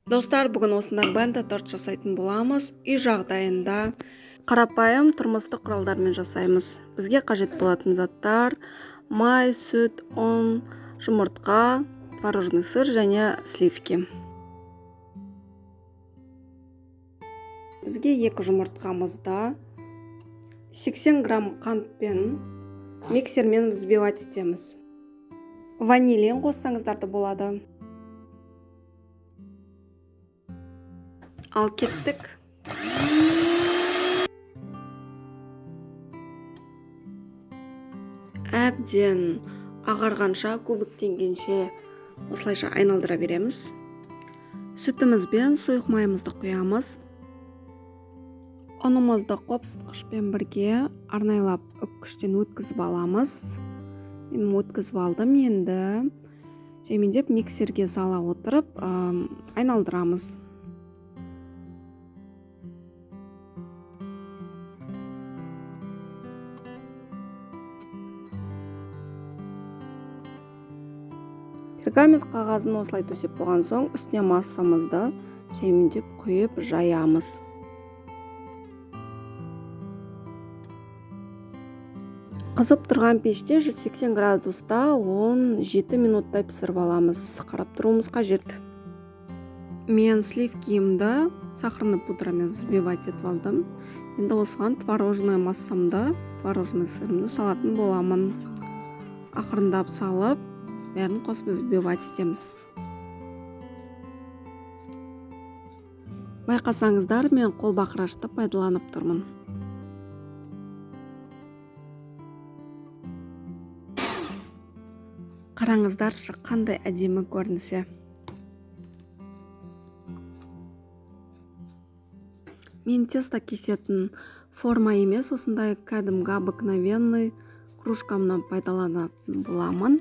Достар, бүгін осындай бента торт жасайтын боламыз. Үй жағдайында қарапайым тұрмыстық құралдармен жасаймыз. Бізге қажет болатын заттар: май, сүт, ұн, жұмыртқа, творожный сыр және сливки. Бізге 2 жұмыртқамызда 80 грамм қантпен миксермен взбивать етеміз. Ванилин қоссаңыздар да болады. Ал кеттік. Әбден ағарғанша, көбіктенгенше осылайша айналдыра береміз. Сүтіміз бен сұйық майымызды құямыз. Ұнымызды қопсытқышпен бірге арнайлап үккіштен өткізіп аламыз. Мен өткізіп алдым. Енді жемендеп миксерге сала отырып айналдырамыз. Пергамент қағазын осылай төсеп болған соң, үстіне массамызды жемендеп құйып жаямыз. Қызып тұрған пеште 180 градуста 17 минуттай пісіріп аламыз. Қарап тұруымыз қажет. Мен сливкимді сахарный пудрамен взбивать етіп алдым. Енді осыған творожный массамды, творожный сырымды салатын боламын. Ақырындап салып, бәрін қосып взбивать етеміз. Байқасаңыздар, мен қолбақырашты пайдаланып тұрмын. Қараңыздаршы, қандай әдемі көрінсе. Мен тесто кесетін форма емес, осындай кәдімгі обыкновенный кружкамнан пайдаланатын боламын.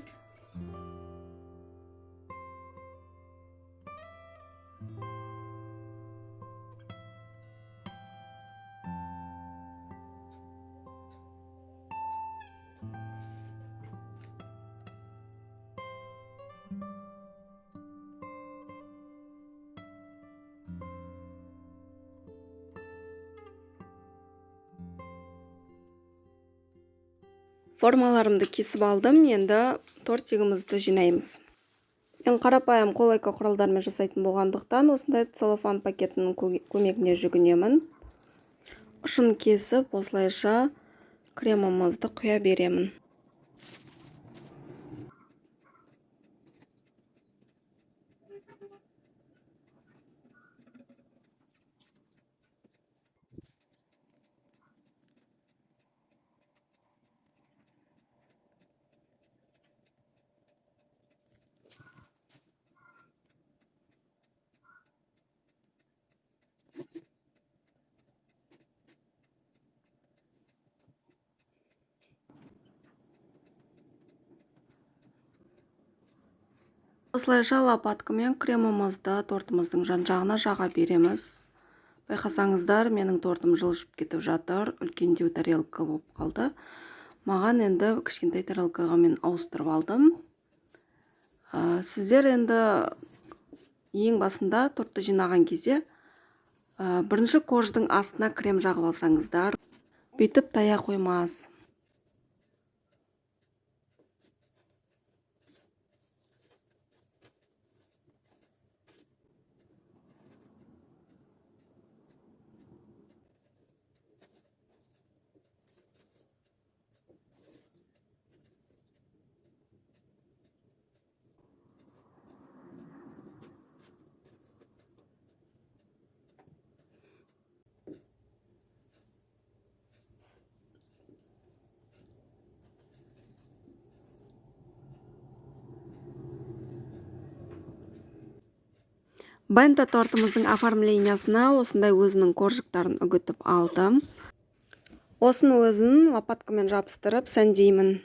Формаларымды кесіп алдым. Енді тортигімізді жинаймыз. Мен қарапайым қолайка құралдармен жасайтын болғандықтан, осындай целлофан пакетінің көмегіне жүгінемін. Ұшын кесіп, осылайша кремамызды құя беремін. Осылайша лопаткамен кремамызды тортымыздың жан-жағына жаға береміз. Байқасаңыздар, менің тортым жылжып кетіп жатыр. Үлкендеу тарелка болып қалды. Маған енді кішкентай тарелкаға мен ауыстырып алдым. Сіздер енді ең басында тортты жинаған кезде бірінші кождың астына крем жағып алсаңыздар, бүйтіп тая қоймас. Бента тортымыздың оформлениясына осындай өзінің коржықтарын үгітіп алдым. Осының өзін лопаткамен жабыстырып сәндеймін.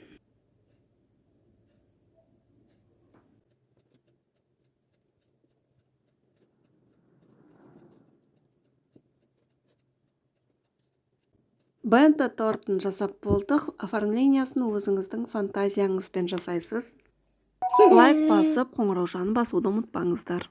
Бента тортын жасап болдық. Оформлениясын өзіңіздің фантазияңызбен жасайсыз. Лайк басып, қоңыраушаны басуды ұмытпаңыздар.